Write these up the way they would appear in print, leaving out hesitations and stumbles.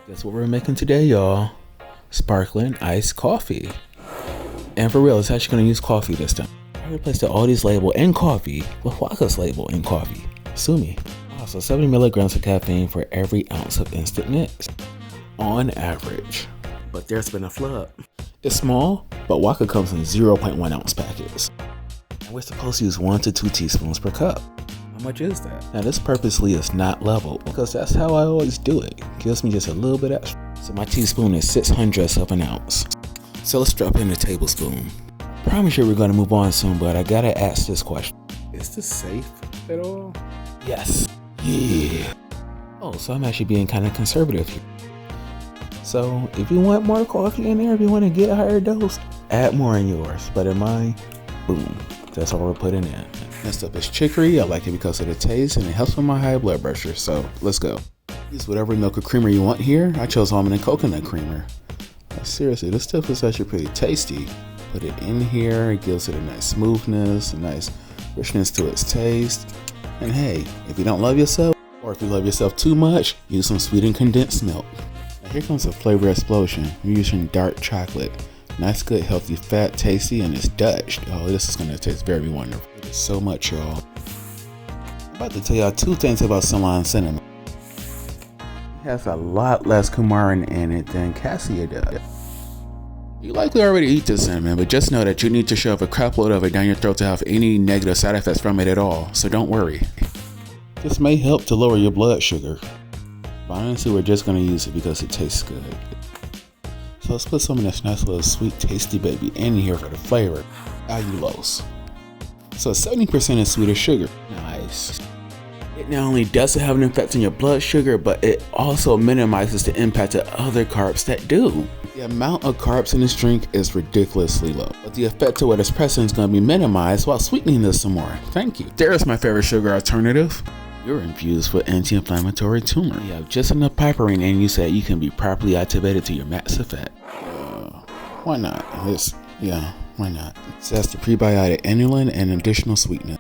Guess what we're making today, y'all? Sparkling iced coffee. And for real, it's actually gonna use coffee this time. I replaced the Aldi's label in coffee with Waka's label in coffee. Sue me. Also, 70 milligrams of caffeine for every ounce of instant mix. On average. But there's been a flub. It's small, but Waka comes in 0.1 ounce packets. And we're supposed to use 1 to 2 teaspoons per cup. How much is that? Now this purposely is not leveled because that's how I always do it. Gives me just a little bit extra. So my teaspoon is 6/100 of an ounce. So let's drop in a tablespoon. Promise you we're gonna move on soon, but I gotta ask this question. Is this safe at all? Yes. Yeah. Oh, so I'm actually being kind of conservative here. So if you want more coffee in there, if you want to get a higher dose, add more in yours. But in mine, boom, that's all we're putting in. Next up is chicory. I like it because of the taste and it helps with my high blood pressure. So let's go. Use whatever milk or creamer you want here. I chose almond and coconut creamer. Seriously, this stuff is actually pretty tasty. Put it in here. It gives it a nice smoothness, a nice richness to its taste. And hey, if you don't love yourself, or if you love yourself too much, use some sweetened condensed milk. Now here comes a flavor explosion. We're using dark chocolate. Nice, good, healthy fat, tasty, and it's Dutch. Oh, this is gonna taste very wonderful. It is so much, y'all. I'm about to tell y'all 2 things about Celylon cinnamon. It has a lot less coumarin in it than cassia does. You likely already eat this cinnamon, but just know that you need to shove a crap load of it down your throat to have any negative side effects from it at all, so don't worry. This may help to lower your blood sugar. But honestly, we're just gonna use it because it tastes good. So let's put some of this nice little sweet tasty baby in here for the flavor. Allulose. So 70% is sweeter sugar. Nice. It not only doesn't have an effect on your blood sugar, but it also minimizes the impact of other carbs that do. The amount of carbs in this drink is ridiculously low, but the effect of what it's pressing is going to be minimized while sweetening this some more. Thank you. There's my favorite sugar alternative. You're infused with anti-inflammatory turmeric. You have just enough piperine and you said you can be properly activated to your max effect. Why not? Why not? It says the prebiotic inulin and additional sweetness.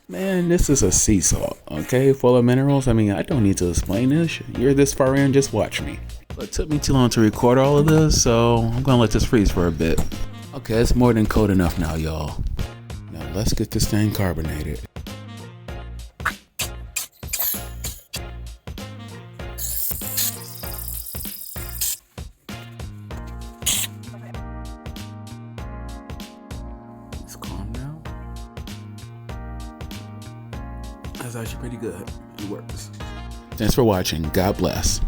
Man, this is a sea salt, okay? Full of minerals. I mean, I don't need to explain this. You're this far in, just watch me. But it took me too long to record all of this, so I'm gonna let this freeze for a bit. Okay, it's more than cold enough now, y'all. Now let's get this thing carbonated. It's calm now. That's actually pretty good. It works. Thanks for watching. God bless.